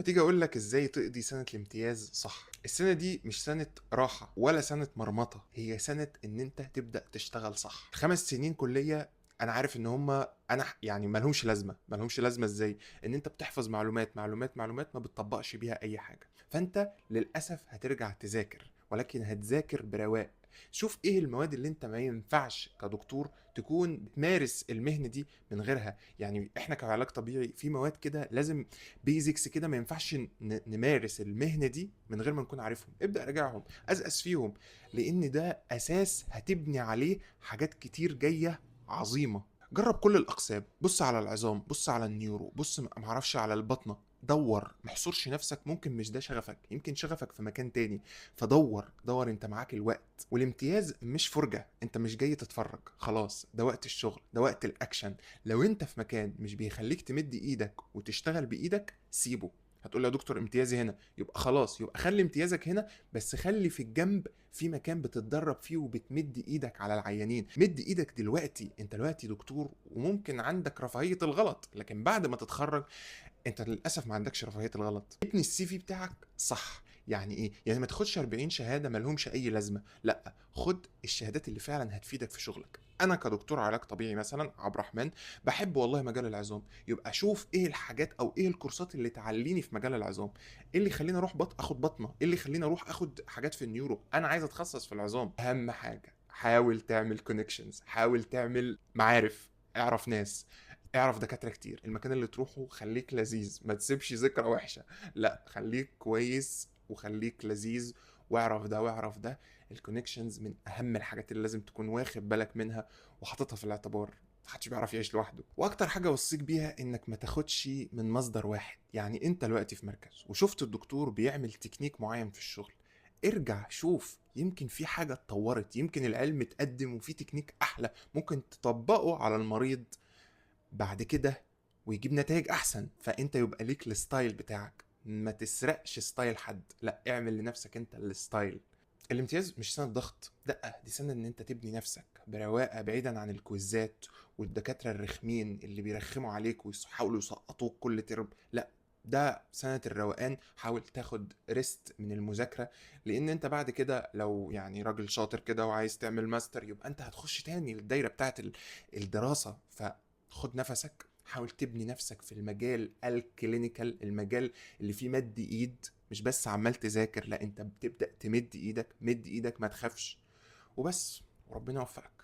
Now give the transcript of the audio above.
وتيجي اقول لك ازاي تقضي سنة الامتياز صح. السنة دي مش سنة راحة ولا سنة مرمطة، هي سنة ان انت تبدأ تشتغل صح. 5 سنين كلية انا عارف ان هما يعني ملهمش لازمة ازاي؟ ان انت بتحفظ معلومات معلومات معلومات ما بتطبقش بيها اي حاجة. فانت للأسف هترجع تذاكر، ولكن هتذاكر برواق. شوف ايه المواد اللي انت ما ينفعش كدكتور تكون بتمارس المهنة دي من غيرها. يعني احنا كعلاج طبيعي في مواد كده لازم، بيزكس كده، ما ينفعش نمارس المهنة دي من غير ما نكون عارفهم. ابدأ راجعهم، أسأس فيهم، لأن ده أساس هتبني عليه حاجات كتير جاية عظيمة. جرب كل الأقسام، بص على العظام، بص على النيورو، بص معرفش على البطنة. دور، محصورش نفسك، ممكن مش ده شغفك، يمكن شغفك في مكان تاني. فدور دور، انت معاك الوقت. والامتياز مش فرجة، انت مش جاي تتفرج خلاص، ده وقت الشغل، ده وقت الأكشن. لو انت في مكان مش بيخليك تمد ايدك وتشتغل بايدك، سيبه. هتقول لي يا دكتور امتيازي هنا، يبقى خلاص، يبقى خلي امتيازك هنا، بس خلي في الجنب في مكان بتتدرب فيه وبتمد ايدك على العيانين. مد ايدك دلوقتي، انت دلوقتي دكتور وممكن عندك رفاهية الغلط، لكن بعد ما تتخرج انت للاسف ما عندكش رفاهيه الغلط. ابني السي في بتاعك صح. يعني ايه؟ يعني ما تاخدش 40 شهاده ما لهمش اي لازمه، لا، خد الشهادات اللي فعلا هتفيدك في شغلك. انا كدكتور علاج طبيعي مثلا عبد الرحمن بحب والله مجال العظام، يبقى شوف ايه الحاجات او ايه الكورسات اللي تعليني في مجال العظام. ايه اللي يخليني اروح اخد بطنه؟ ايه اللي يخليني اروح اخد حاجات في النيورو؟ انا عايز اتخصص في العظام. اهم حاجه حاول تعمل كونكشنز، حاول تعمل معارف، اعرف ناس، اعرف دكاترة كتير. المكان اللي تروحه خليك لذيذ، ما تسيبش ذكرى وحشة، لا، خليك كويس وخليك لذيذ، واعرف ده واعرف ده. الكونكشنز من اهم الحاجات اللي لازم تكون واخد بالك منها وحاططها في الاعتبار. محدش بيعرف يعيش لوحده. واكتر حاجة اوصيك بيها انك ما تاخدش من مصدر واحد. يعني انت دلوقتي في مركز وشفت الدكتور بيعمل تكنيك معين في الشغل، ارجع شوف، يمكن في حاجة اتطورت، يمكن العلم اتقدم وفي تكنيك احلى ممكن تطبقه على المريض بعد كده ويجيب نتائج احسن. فانت يبقى ليك الستايل بتاعك، ما تسرقش ستايل حد، لا، اعمل لنفسك انت الستايل. الامتياز مش سنة ضغط، لا، دي سنة ان انت تبني نفسك برواقة، بعيدا عن الكويزات والدكاترة الرخمين اللي بيرخموا عليك ويحاولوا يسقطوك كل ترم، لا، ده سنة الروقان. حاول تاخد ريست من المذاكرة، لان انت بعد كده لو يعني راجل شاطر كده وعايز تعمل ماستر، يبقى انت هتخش تاني للدايرة بتاعت الدراسة. فخد نفسك، حاول تبني نفسك في المجال الكلينيكال، المجال اللي فيه مد ايد، مش بس عمال تذاكر، لا، انت بتبدأ تمد ايدك، مد ايدك، ما تخافش، وبس، وربنا يوفقك.